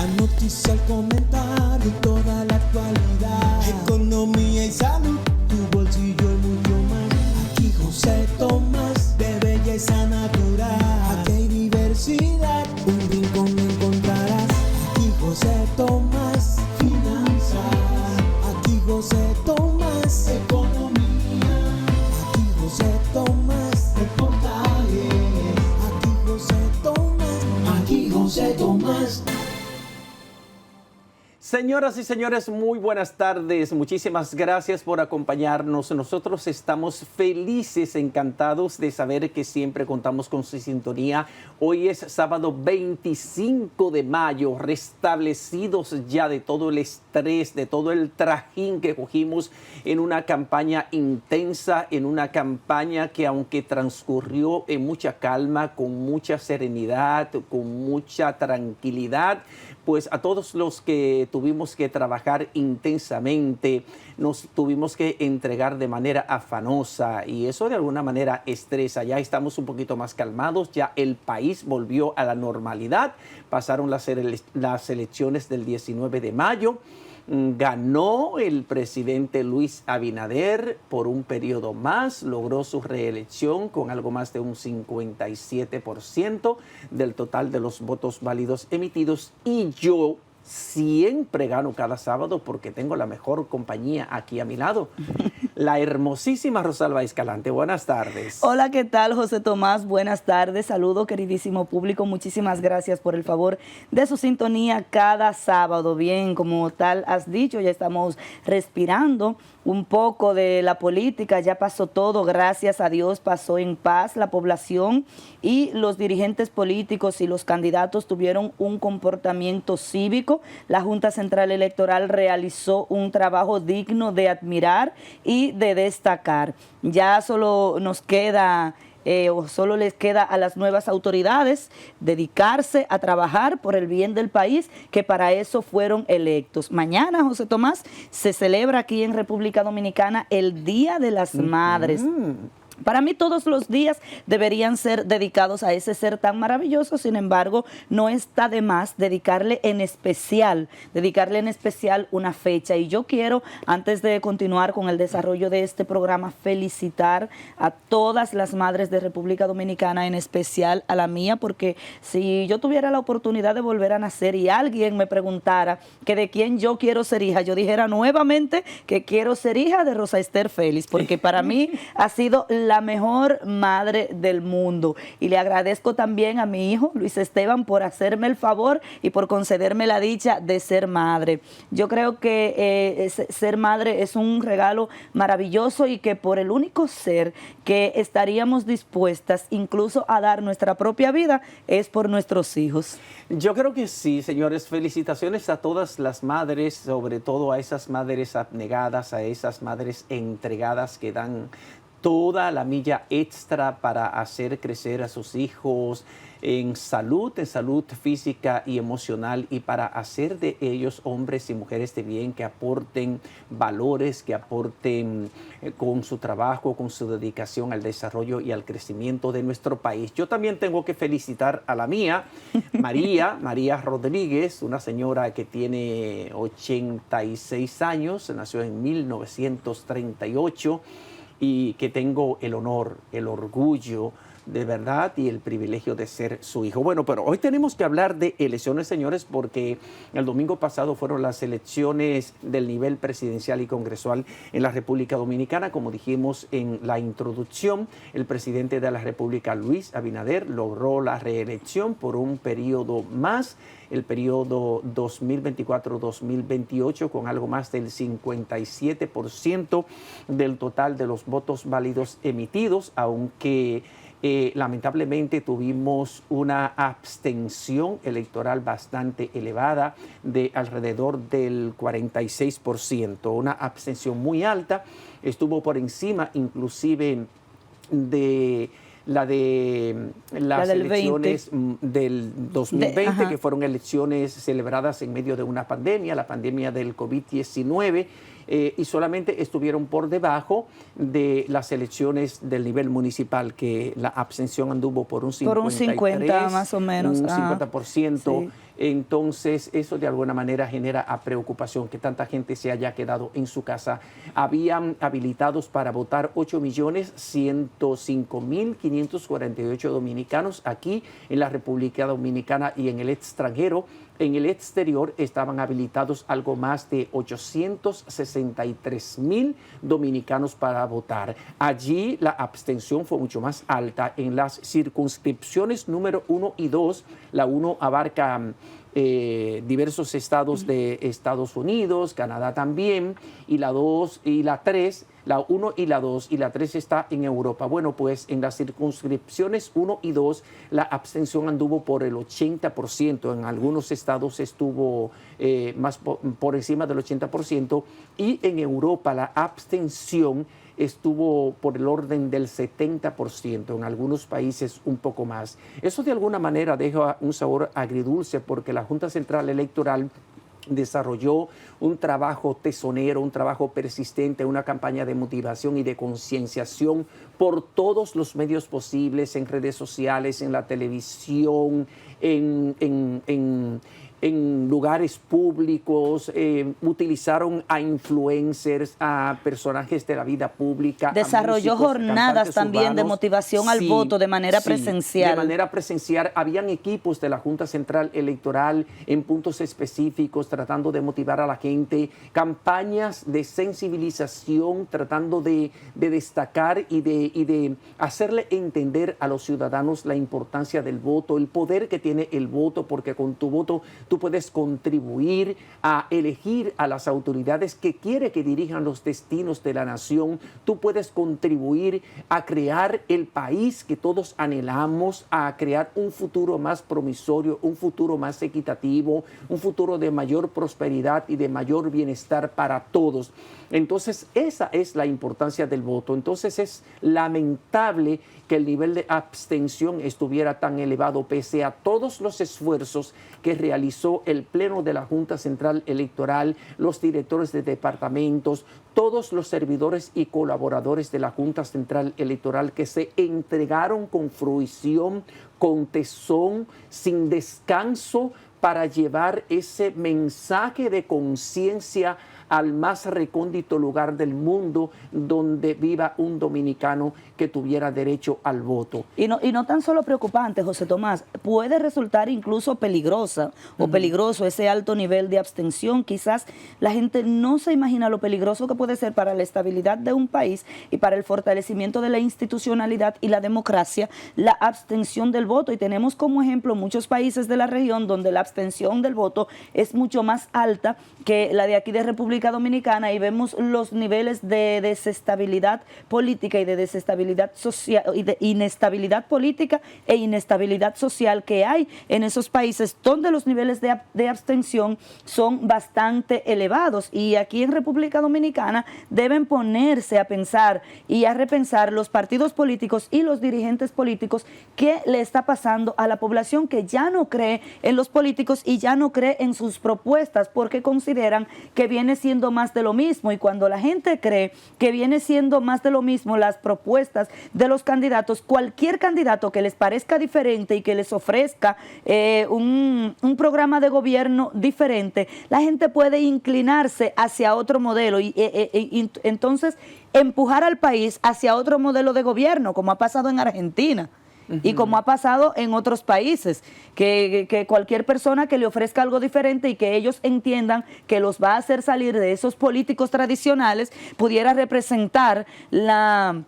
La noticia, el comentario, toda la actualidad. Economía y salud, tu bolsillo y mucho más. Aquí José Tomás, de belleza natural. Aquí hay diversidad, un rincón encontrarás. Aquí José Tomás, finanzas. Aquí José Tomás, economía. Aquí José Tomás, reportajes. Aquí José Tomás, aquí José Tomás. Señoras y señores, muy buenas tardes. Muchísimas gracias por acompañarnos. Nosotros estamos felices, encantados de saber que siempre contamos con su sintonía. Hoy es sábado 25 de mayo, restablecidos ya de todo el estrés, de todo el trajín que cogimos en una campaña intensa, en una campaña que aunque transcurrió en mucha calma, con mucha serenidad, con mucha tranquilidad, pues a todos los que tuvimos que trabajar intensamente, nos tuvimos que entregar de manera afanosa y eso de alguna manera estresa. Ya estamos un poquito más calmados, ya el país volvió a la normalidad, pasaron las elecciones del 19 de mayo. Ganó el presidente Luis Abinader por un periodo más, logró su reelección con algo más de un 57% del total de los votos válidos emitidos y yo siempre gano cada sábado porque tengo la mejor compañía aquí a mi lado. La hermosísima Rosalba Escalante. Buenas tardes. Hola, ¿qué tal, José Tomás? Buenas tardes. Saludo, queridísimo público. Muchísimas gracias por el favor de su sintonía cada sábado. Bien, como tal has dicho, ya estamos respirando un poco de la política. Ya pasó todo, gracias a Dios, pasó en paz la población y los dirigentes políticos y los candidatos tuvieron un comportamiento cívico. La Junta Central Electoral realizó un trabajo digno de admirar y de destacar. Ya solo nos queda o solo les queda a las nuevas autoridades dedicarse a trabajar por el bien del país, que para eso fueron electos. Mañana, José Tomás, se celebra aquí en República Dominicana el Día de las Madres. Para mí todos los días deberían ser dedicados a ese ser tan maravilloso, sin embargo, no está de más dedicarle en especial una fecha. Y yo quiero, antes de continuar con el desarrollo de este programa, felicitar a todas las madres de República Dominicana, en especial a la mía, porque si yo tuviera la oportunidad de volver a nacer y alguien me preguntara que de quién yo quiero ser hija, yo dijera nuevamente que quiero ser hija de Rosa Esther Félix, porque para mí ha sido la mejor madre del mundo. Y le agradezco también a mi hijo, Luis Esteban, por hacerme el favor y por concederme la dicha de ser madre. Yo creo que ser madre es un regalo maravilloso y que por el único ser que estaríamos dispuestas incluso a dar nuestra propia vida es por nuestros hijos. Yo creo que sí, señores. Felicitaciones a todas las madres, sobre todo a esas madres abnegadas, a esas madres entregadas que dan toda la milla extra para hacer crecer a sus hijos en salud física y emocional, y para hacer de ellos hombres y mujeres de bien que aporten valores, que aporten con su trabajo, con su dedicación al desarrollo y al crecimiento de nuestro país. Yo también tengo que felicitar a la mía, María Rodríguez, una señora que tiene 86 años, nació en 1938, y que tengo el honor, el orgullo de verdad y el privilegio de ser su hijo. Bueno, pero hoy tenemos que hablar de elecciones, señores, porque el domingo pasado fueron las elecciones del nivel presidencial y congresual en la República Dominicana. Como dijimos en la introducción, el presidente de la República, Luis Abinader, logró la reelección por un periodo más, el periodo 2024-2028, con algo más del 57% del total de los votos válidos emitidos, aunque lamentablemente tuvimos una abstención electoral bastante elevada de alrededor del 46%, una abstención muy alta, estuvo por encima inclusive de las elecciones del 2020, que fueron elecciones celebradas en medio de una pandemia, la pandemia del COVID-19, y solamente estuvieron por debajo de las elecciones del nivel municipal, que la abstención anduvo por un 53, por un 50 más o menos, un 50%. Sí. Entonces, eso de alguna manera genera preocupación que tanta gente se haya quedado en su casa. Habían habilitados para votar 8.105.548 dominicanos aquí en la República Dominicana y en el extranjero. En el exterior estaban habilitados algo más de 863.000 dominicanos para votar. Allí la abstención fue mucho más alta. En las circunscripciones número 1 y 2, la 1 abarca diversos estados de Estados Unidos, Canadá también, y la 2 y la 3, la 1 y la 2 y la 3 está en Europa. Bueno, pues en las circunscripciones 1 y 2 la abstención anduvo por el 80%, en algunos estados estuvo más por encima del 80%, y en Europa la abstención estuvo por el orden del 70%, en algunos países un poco más. Eso de alguna manera deja un sabor agridulce porque la Junta Central Electoral desarrolló un trabajo tesonero, un trabajo persistente, una campaña de motivación y de concienciación por todos los medios posibles, en redes sociales, en la televisión, en lugares públicos, utilizaron a influencers, a personajes de la vida pública. Desarrolló músicos, jornadas también urbanos, de motivación al voto de manera presencial. De manera presencial. Habían equipos de la Junta Central Electoral en puntos específicos tratando de motivar a la gente, campañas de sensibilización tratando de destacar y de hacerle entender a los ciudadanos la importancia del voto, el poder que tiene el voto, porque con tu voto tú puedes contribuir a elegir a las autoridades que quiere que dirijan los destinos de la nación. Tú puedes contribuir a crear el país que todos anhelamos, a crear un futuro más promisorio, un futuro más equitativo, un futuro de mayor prosperidad y de mayor bienestar para todos. Entonces, esa es la importancia del voto. Entonces, es lamentable que el nivel de abstención estuviera tan elevado pese a todos los esfuerzos que realizó el Pleno de la Junta Central Electoral, los directores de departamentos, todos los servidores y colaboradores de la Junta Central Electoral que se entregaron con fruición, con tesón, sin descanso, para llevar ese mensaje de conciencia al más recóndito lugar del mundo donde viva un dominicano que tuviera derecho al voto. Y no tan solo preocupante, José Tomás, puede resultar incluso peligrosa o peligroso ese alto nivel de abstención. Quizás la gente no se imagina lo peligroso que puede ser para la estabilidad de un país y para el fortalecimiento de la institucionalidad y la democracia, la abstención del voto. Y tenemos como ejemplo muchos países de la región donde la abstención del voto es mucho más alta que la de aquí de República Dominicana, y vemos los niveles de desestabilidad política y de desestabilidad social y de inestabilidad política e inestabilidad social que hay en esos países donde los niveles de abstención son bastante elevados. Y aquí en República Dominicana deben ponerse a pensar y a repensar los partidos políticos y los dirigentes políticos qué le está pasando a la población que ya no cree en los políticos y ya no cree en sus propuestas porque consideran que viene siendo más de lo mismo. Y cuando la gente cree que viene siendo más de lo mismo las propuestas de los candidatos, cualquier candidato que les parezca diferente y que les ofrezca un programa de gobierno diferente, la gente puede inclinarse hacia otro modelo y entonces empujar al país hacia otro modelo de gobierno, como ha pasado en Argentina. Y como ha pasado en otros países, que cualquier persona que le ofrezca algo diferente y que ellos entiendan que los va a hacer salir de esos políticos tradicionales, pudiera representar la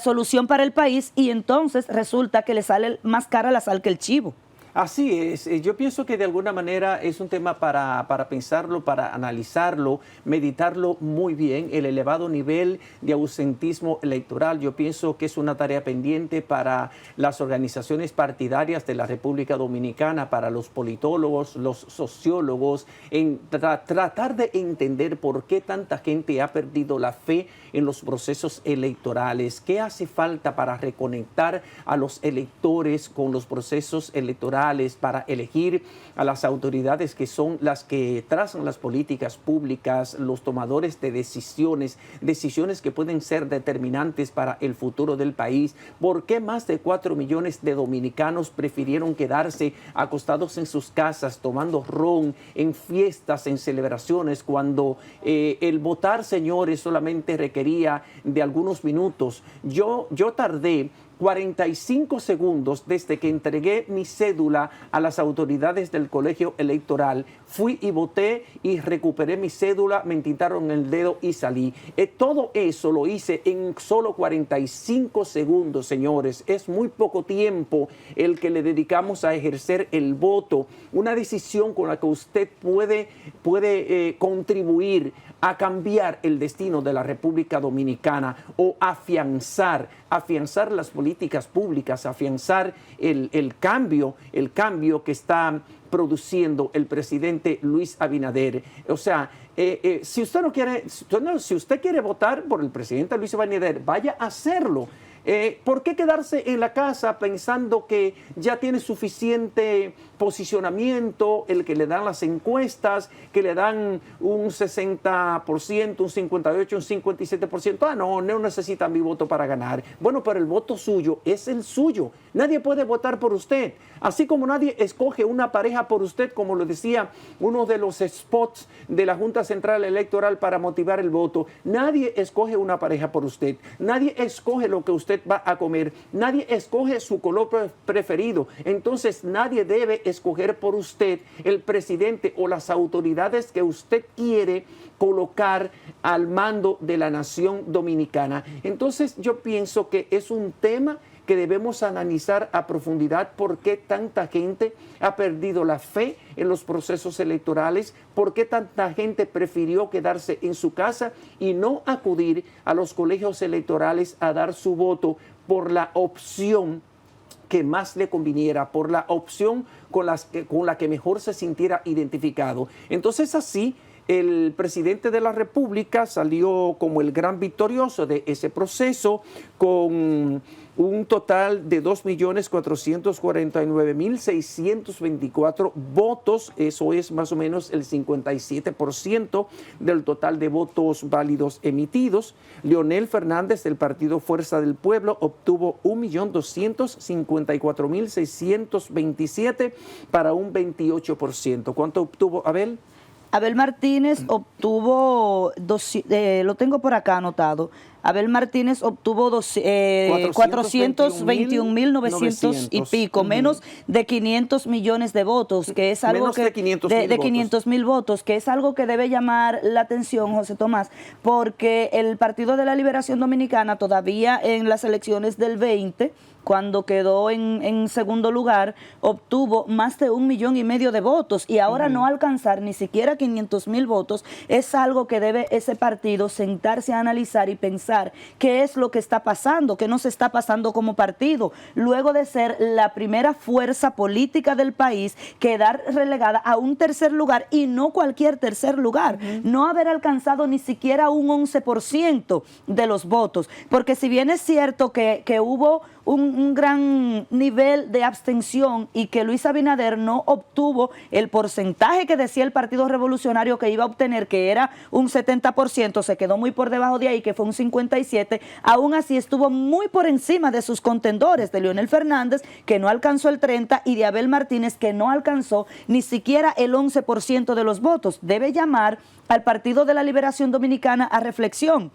solución para el país, y entonces resulta que le sale más cara la sal que el chivo. Así es, yo pienso que de alguna manera es un tema para pensarlo, para analizarlo, meditarlo muy bien. El elevado nivel de ausentismo electoral, yo pienso que es una tarea pendiente para las organizaciones partidarias de la República Dominicana, para los politólogos, los sociólogos, en tratar de entender por qué tanta gente ha perdido la fe en los procesos electorales, qué hace falta para reconectar a los electores con los procesos electorales, electorales para elegir a las autoridades que son las que trazan las políticas públicas, los tomadores de decisiones que pueden ser determinantes para el futuro del país. ¿Por qué más de 4 millones de dominicanos prefirieron quedarse acostados en sus casas tomando ron en fiestas, en celebraciones, cuando el votar, señores, solamente requería de algunos minutos? Yo tardé 45 segundos desde que entregué mi cédula a las autoridades del colegio electoral. Fui y voté y recuperé mi cédula, me tintaron el dedo y salí. Todo eso lo hice en solo 45 segundos, señores. Es muy poco tiempo el que le dedicamos a ejercer el voto. Una decisión con la que usted puede contribuir a cambiar el destino de la República Dominicana o afianzar las políticas públicas, afianzar el cambio que está produciendo el presidente Luis Abinader. O sea, si usted quiere votar por el presidente Luis Abinader, vaya a hacerlo. ¿Por qué quedarse en la casa pensando que ya tiene suficiente posicionamiento, el que le dan las encuestas, que le dan un 60%, un 58%, un 57%? No necesita mi voto para ganar. Bueno, pero el voto suyo es el suyo. Nadie puede votar por usted. Así como nadie escoge una pareja por usted, como lo decía uno de los spots de la Junta Central Electoral para motivar el voto. Nadie escoge una pareja por usted. Nadie escoge lo que usted va a comer. Nadie escoge su color preferido. Entonces nadie debe escoger por usted el presidente o las autoridades que usted quiere colocar al mando de la nación dominicana. Entonces yo pienso que es un tema que debemos analizar a profundidad. ¿Por qué tanta gente ha perdido la fe en los procesos electorales? ¿Por qué tanta gente prefirió quedarse en su casa y no acudir a los colegios electorales a dar su voto por la opción que más le conviniera, por la opción con la que mejor se sintiera identificado? Entonces así el presidente de la República salió como el gran victorioso de ese proceso, con un total de 2.449.624 votos. Eso es más o menos el 57% del total de votos válidos emitidos. Leonel Fernández, del partido Fuerza del Pueblo, obtuvo 1.254.627 para un 28%. ¿Cuánto obtuvo Abel? Abel Martínez obtuvo, lo tengo por acá anotado, Abel Martínez obtuvo 421.900 y pico, menos de 500 millones de votos, que es algo de 500.000 votos, que es algo que debe llamar la atención, José Tomás, porque el Partido de la Liberación Dominicana todavía en las elecciones del 20, cuando quedó en segundo lugar, obtuvo más de 1,5 millones de votos, y ahora no alcanzar ni siquiera 500.000 votos es algo que debe ese partido sentarse a analizar y pensar qué es lo que está pasando, qué nos está pasando como partido, luego de ser la primera fuerza política del país, quedar relegada a un tercer lugar, y no cualquier tercer lugar, no haber alcanzado ni siquiera un 11% de los votos, porque si bien es cierto que hubo un gran nivel de abstención y que Luis Abinader no obtuvo el porcentaje que decía el Partido Revolucionario que iba a obtener, que era un 70%, se quedó muy por debajo de ahí, que fue un 57%, aún así estuvo muy por encima de sus contendores, de Leonel Fernández, que no alcanzó el 30%, y de Abel Martínez, que no alcanzó ni siquiera el 11% de los votos. Debe llamar al Partido de la Liberación Dominicana a reflexión.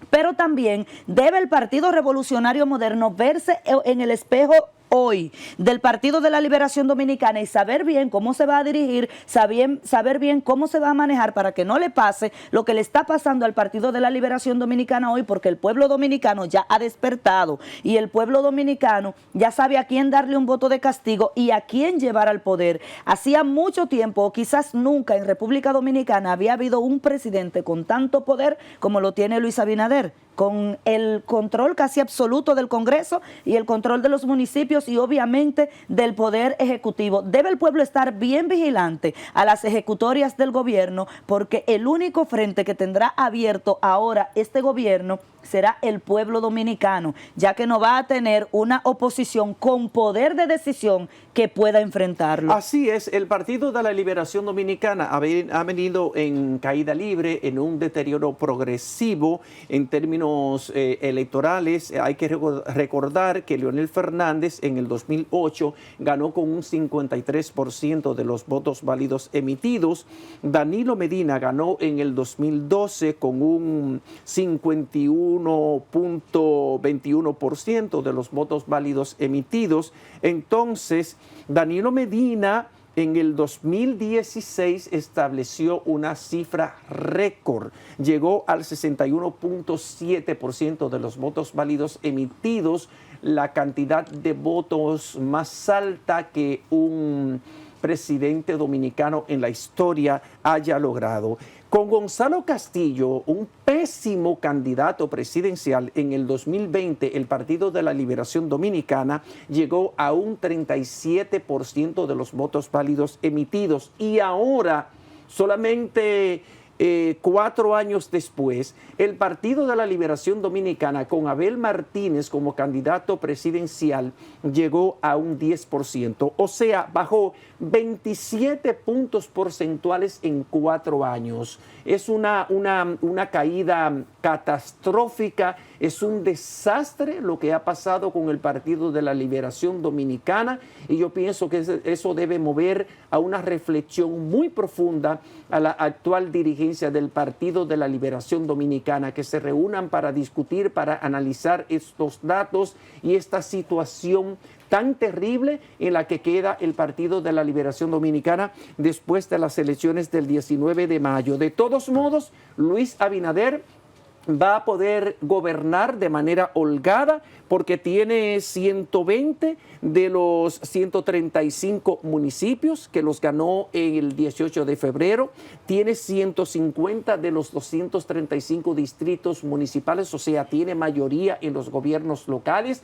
Pero también debe el Partido Revolucionario Moderno verse en el espejo hoy del Partido de la Liberación Dominicana y saber bien cómo se va a dirigir, saber bien cómo se va a manejar para que no le pase lo que le está pasando al Partido de la Liberación Dominicana hoy, porque el pueblo dominicano ya ha despertado y el pueblo dominicano ya sabe a quién darle un voto de castigo y a quién llevar al poder. Hacía mucho tiempo, o quizás nunca, en República Dominicana había habido un presidente con tanto poder como lo tiene Luis Abinader. con el control casi absoluto del Congreso y el control de los municipios y obviamente del Poder Ejecutivo. Debe el pueblo estar bien vigilante a las ejecutorias del gobierno, porque el único frente que tendrá abierto ahora este gobierno será el pueblo dominicano, ya que no va a tener una oposición con poder de decisión que pueda enfrentarlo. Así es, el Partido de la Liberación Dominicana ha venido en caída libre, en un deterioro progresivo en términos electorales. Hay que recordar que Leonel Fernández en el 2008 ganó con un 53% de los votos válidos emitidos. Danilo Medina ganó en el 2012 con un 51.21% de los votos válidos emitidos. Entonces, Danilo Medina en el 2016 estableció una cifra récord. Llegó al 61.7% de los votos válidos emitidos, la cantidad de votos más alta que un presidente dominicano en la historia haya logrado. Con Gonzalo Castillo, un pésimo candidato presidencial, en el 2020 el Partido de la Liberación Dominicana llegó a un 37% de los votos válidos emitidos, y ahora, solamente 4 años después, el Partido de la Liberación Dominicana, con Abel Martínez como candidato presidencial, llegó a un 10%. O sea, bajó 27 puntos porcentuales en 4 años. Es una caída catastrófica, es un desastre lo que ha pasado con el Partido de la Liberación Dominicana, y yo pienso que eso debe mover a una reflexión muy profunda a la actual dirigencia del Partido de la Liberación Dominicana, que se reúnan para discutir, para analizar estos datos y esta situación tan terrible en la que queda el Partido de la Liberación Dominicana después de las elecciones del 19 de mayo. De todos modos, Luis Abinader va a poder gobernar de manera holgada porque tiene 120 de los 135 municipios que los ganó el 18 de febrero, tiene 150 de los 235 distritos municipales, o sea, tiene mayoría en los gobiernos locales,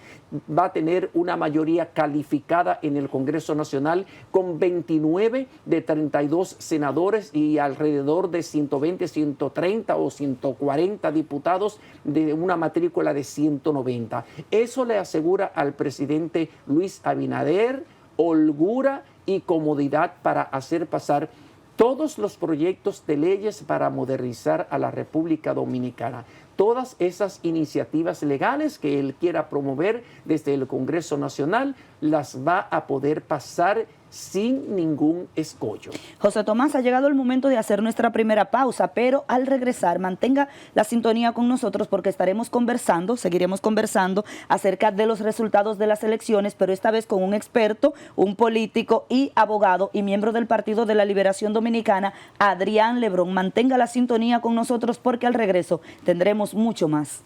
va a tener una mayoría calificada en el Congreso Nacional con 29 de 32 senadores y alrededor de 120, 130 o 140 diputados de una matrícula de 190. Eso le asegura al presidente Luis Abinader holgura y comodidad para hacer pasar todos los proyectos de leyes para modernizar a la República Dominicana. Todas esas iniciativas legales que él quiera promover desde el Congreso Nacional las va a poder pasar sin ningún escollo. José Tomás, ha llegado el momento de hacer nuestra primera pausa, pero al regresar mantenga la sintonía con nosotros porque estaremos conversando, seguiremos conversando acerca de los resultados de las elecciones, pero esta vez con un experto, un político y abogado y miembro del Partido de la Liberación Dominicana, Adrián Lebrón. Mantenga la sintonía con nosotros porque al regreso tendremos mucho más.